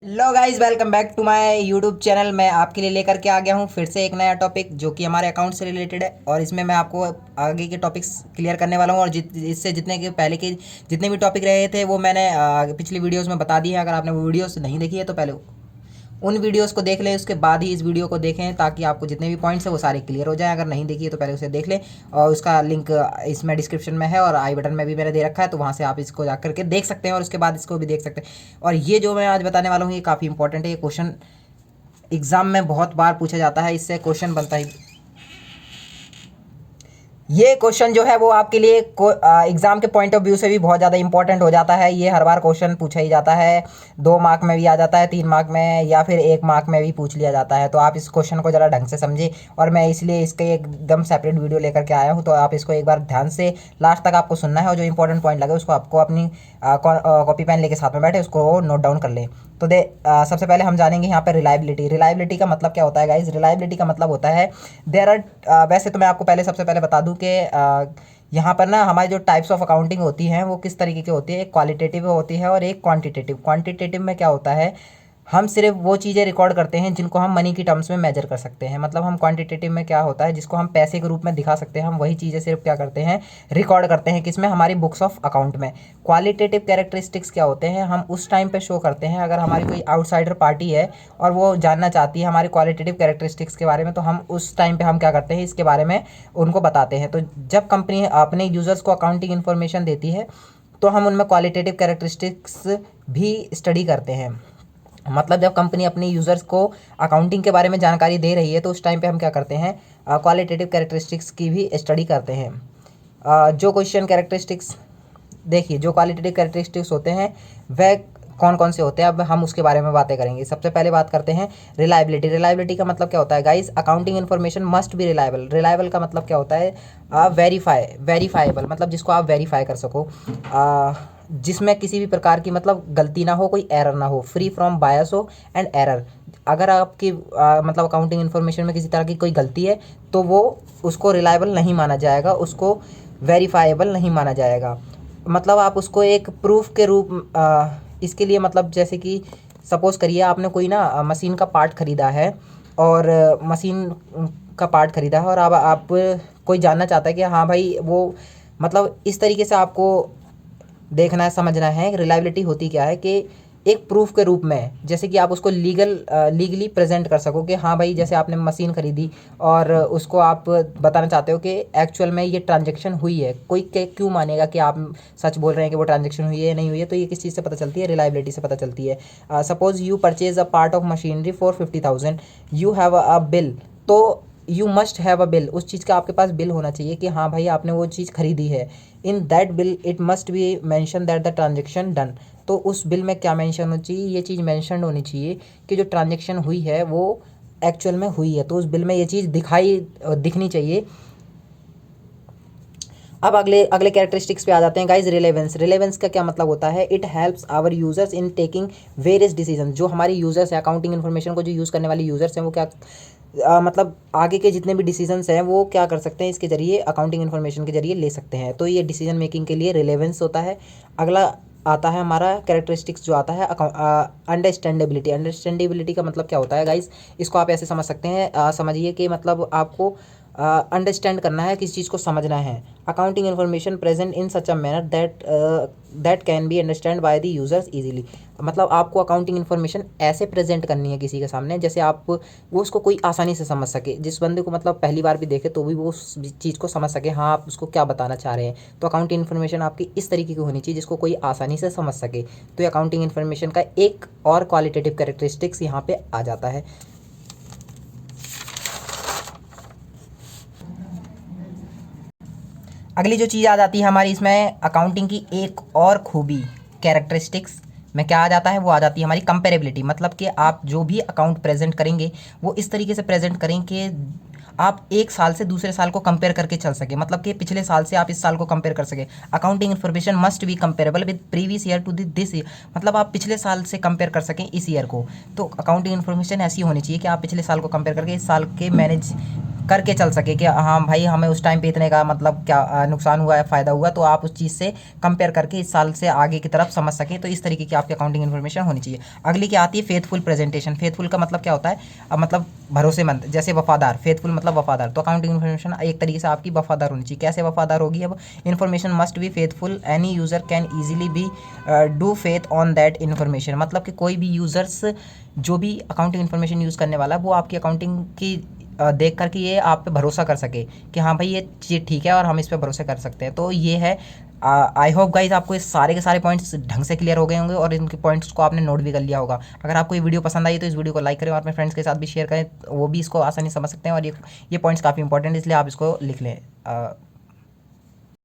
Hello guys, welcome back to my YouTube channel. मैं आपके लिए लेकर के आ गया हूँ फिर से एक नया टॉपिक जो कि हमारे अकाउंट से रिलेटेड है। और इसमें मैं आपको आगे के टॉपिक्स क्लियर करने वाला हूँ। और इससे जितने के पहले के जितने भी टॉपिक रहे थे वो मैंने पिछली वीडियोस में बता दिए हैं। अगर आपने वो वीडियोस नहीं देखी है तो पहले उन वीडियोस को देख लें, उसके बाद ही इस वीडियो को देखें ताकि आपको जितने भी पॉइंट्स हैं वो सारे क्लियर हो जाएं। अगर नहीं देखी है तो पहले उसे देख लें और उसका लिंक इसमें डिस्क्रिप्शन में है और आई बटन में भी मैंने दे रखा है, तो वहाँ से आप इसको जा करके देख सकते हैं और उसके बाद इसको भी देख सकते हैं। और ये जो मैं आज बताने वाला हूँ ये काफ़ी इंपॉर्टेंट है। ये क्वेश्चन एग्ज़ाम में बहुत बार पूछा जाता है, इससे क्वेश्चन बनता ही। ये क्वेश्चन जो है वो आपके लिए एग्जाम के पॉइंट ऑफ व्यू से भी बहुत ज़्यादा इंपॉर्टेंट हो जाता है। ये हर बार क्वेश्चन पूछा ही जाता है, 2 मार्क में भी आ जाता है, 3 मार्क में या फिर 1 मार्क में भी पूछ लिया जाता है। तो आप इस क्वेश्चन को ज़रा ढंग से समझे और मैं इसलिए इसके एकदम सेपरेट वीडियो लेकर के आया हूँ। तो आप इसको एक बार ध्यान से लास्ट तक आपको सुनना है और जो इंपॉर्टेंट पॉइंट लगे उसको आपको अपनी कॉपी पेन लेके साथ में बैठे उसको नोट डाउन कर लें। तो सबसे पहले हम जानेंगे यहाँ पर रिलायबिलिटी। रिलायबिलिटी का मतलब क्या होता है गाइज? रिलायबिलिटी का मतलब होता है देयर आर वैसे तो मैं आपको पहले सबसे पहले बता दूं कि यहाँ पर ना हमारी जो टाइप्स ऑफ अकाउंटिंग होती हैं वो किस तरीके की होती है। एक क्वालिटेटिव होती है और एक क्वांटिटेटिव। क्वांटिटेटिव में क्या होता है, हम सिर्फ वो चीज़ें रिकॉर्ड करते हैं जिनको हम मनी की टर्म्स में मेजर कर सकते हैं। मतलब हम क्वांटिटेटिव में क्या होता है, जिसको हम पैसे के रूप में दिखा सकते हैं, हम वही चीज़ें सिर्फ क्या करते हैं, रिकॉर्ड करते हैं। किसमें? हमारी बुक्स ऑफ अकाउंट में। क्वालिटेटिव कैरेक्टरिस्टिक्स क्या होते हैं, हम उस टाइम पे शो करते हैं अगर हमारी कोई आउटसाइडर पार्टी है और वो जानना चाहती है हमारी क्वालिटेटिव कैरेक्टरिस्टिक्स के बारे में, तो हम उस टाइम पे हम क्या करते हैं, इसके बारे में उनको बताते हैं। तो जब कंपनी अपने यूज़र्स को अकाउंटिंग इन्फॉर्मेशन देती है तो हम उनमें क्वालिटेटिव कैरेक्टरिस्टिक्स भी स्टडी करते हैं। मतलब जब कंपनी अपनी यूज़र्स को अकाउंटिंग के बारे में जानकारी दे रही है तो उस टाइम पे हम क्या करते हैं, क्वालिटेटिव कैरेक्टरिस्टिक्स की भी स्टडी करते हैं। जो क्वेश्चन कैरेक्टरिस्टिक्स देखिए, जो क्वालिटेटिव कैरेक्टरिस्टिक्स होते हैं वह कौन कौन से होते हैं, अब हम उसके बारे में बातें करेंगे। सबसे पहले बात करते हैं रिलायबिलिटी। रिलायबिलिटी का मतलब क्या होता है guys? Accounting information must B reliable. Reliable का मतलब क्या होता है? वेरीफाइबल, मतलब जिसको आप वेरीफाई कर सको, जिसमें किसी भी प्रकार की मतलब गलती ना हो, कोई एरर ना हो, फ्री फ्रॉम बायस हो एंड एरर। अगर आपकी मतलब अकाउंटिंग इन्फॉर्मेशन में किसी तरह की कोई गलती है तो वो उसको रिलायबल नहीं माना जाएगा, उसको वेरीफाइबल नहीं माना जाएगा। मतलब आप उसको एक प्रूफ के रूप इसके लिए, मतलब जैसे कि सपोज़ करिए आपने कोई ना मशीन का पार्ट ख़रीदा है और मशीन का पार्ट ख़रीदा है और अब आप कोई जानना चाहता है कि हाँ भाई वो, मतलब इस तरीके से आपको देखना है, समझना है रिलायबिलिटी होती क्या है, कि एक प्रूफ के रूप में, जैसे कि आप उसको लीगली प्रेजेंट कर सको कि हाँ भाई जैसे आपने मशीन खरीदी और उसको आप बताना चाहते हो कि एक्चुअल में ये ट्रांजैक्शन हुई है। कोई क्यों मानेगा कि आप सच बोल रहे हैं कि वो ट्रांजैक्शन हुई है या नहीं हुई है? तो ये किस चीज़ से पता चलती है? रिलायबिलिटी से पता चलती है। Suppose you purchase a part of machinery for 50,000, you have a bill. तो you must have a bill, उस चीज़ का आपके पास बिल होना चाहिए कि हाँ भाई आपने वो चीज़ खरीदी है। In that bill it must be mention that the transaction done. तो उस बिल में क्या मेंशन होनी चाहिए? ये चीज़ मेंशन होनी चाहिए कि जो ट्रांजेक्शन हुई है वो एक्चुअल में हुई है। तो उस बिल में ये चीज़ दिखनी चाहिए। अब अगले अगले कैरेक्टरिस्टिक्स पे आ जाते हैं गाइज। रिलेवेंस। रिलेवेंस का क्या मतलब होता है? It helps our users in taking various decision. जो हमारे यूजर्स हैं, अकाउंटिंग इन्फॉर्मेशन को जो यूज़ करने वाले यूजर्स हैं, वो क्या मतलब आगे के जितने भी डिसीजंस हैं वो क्या कर सकते हैं, इसके जरिए अकाउंटिंग इन्फॉर्मेशन के जरिए ले सकते हैं। तो ये डिसीजन मेकिंग के लिए रिलेवेंस होता है। अगला आता है हमारा कैरेक्टरिस्टिक्स जो आता है अंडरस्टैंडेबिलिटी। अंडरस्टैंडेबिलिटी का मतलब क्या होता है गाइस? इसको आप ऐसे समझ सकते हैं, समझिए कि मतलब आपको अंडरस्टैंड करना है, किस चीज़ को समझना है। Accounting information present in such a manner that can be understand by the users easily. मतलब आपको अकाउंटिंग इन्फॉर्मेशन ऐसे प्रेजेंट करनी है किसी के सामने जैसे आप वो उसको कोई आसानी से समझ सके, जिस बंदे को मतलब पहली बार भी देखे तो भी वो उस चीज़ को समझ सके, हाँ आप उसको क्या बताना चाह रहे हैं। तो अकाउंटिंग इन्फॉर्मेशन आपकी इस तरीके की होनी चाहिए जिसको कोई आसानी से समझ सके। तो ये अकाउंटिंग इन्फॉर्मेशन का एक और क्वालिटेटिव कैरेक्टरिस्टिक्स यहाँ पे आ जाता है। अगली जो चीज़ आ जाती है हमारी इसमें अकाउंटिंग की एक और खूबी कैरेक्टरिस्टिक्स में क्या आ जाता है, वो आ जाती है हमारी कंपेरेबिलिटी। मतलब कि आप जो भी अकाउंट प्रेजेंट करेंगे वो इस तरीके से प्रेजेंट करें कि आप एक साल से दूसरे साल को कंपेयर करके चल सके। मतलब कि पिछले साल से आप इस साल को कंपेयर कर सके। Accounting information must be comparable with previous year to this year. मतलब आप पिछले साल से कंपेयर कर सकें इस ईयर को। तो अकाउंटिंग इन्फॉर्मेशन ऐसी होनी चाहिए कि आप पिछले साल को कंपेयर करके इस साल के मैनेज करके चल सके कि हाँ भाई हमें उस टाइम पे इतने का मतलब क्या नुकसान हुआ है, फ़ायदा हुआ, तो आप उस चीज़ से कंपेयर करके इस साल से आगे की तरफ समझ सकें। तो इस तरीके की आपकी अकाउंटिंग इन्फॉर्मेशन होनी चाहिए। अगली क्या आती है, फेथफुल प्रेजेंटेशन। फेथफुल का मतलब क्या होता है, मतलब भरोसेमंद, जैसे वफादार। फेथफुल मतलब वफादार। तो अकाउंटिंग इन्फॉर्मेशन एक तरीके से आपकी वफादार होनी चाहिए। कैसे वफादार होगी, अब information must be faithful, any user can easily B do faith on that information. मतलब कि कोई भी यूज़र्स जो भी अकाउंटिंग इन्फॉर्मेशन यूज़ करने वाला है वो आपकी अकाउंटिंग की देख करके ये आप पे भरोसा कर सके कि हाँ भाई ये चीज़ ठीक है और हम इस पे भरोसा कर सकते हैं। तो ये है। आई होप गाइज आपको ये सारे के सारे पॉइंट्स ढंग से क्लियर हो गए होंगे और इनके पॉइंट्स को आपने नोट भी कर लिया होगा। अगर आपको ये वीडियो पसंद आई तो इस वीडियो को लाइक करें और अपने फ्रेंड्स के साथ भी शेयर करें, वो भी इसको आसानी से समझ सकते हैं। और ये पॉइंट्स काफ़ी इंपॉर्टेंट है, इसलिए आप इसको लिख लें।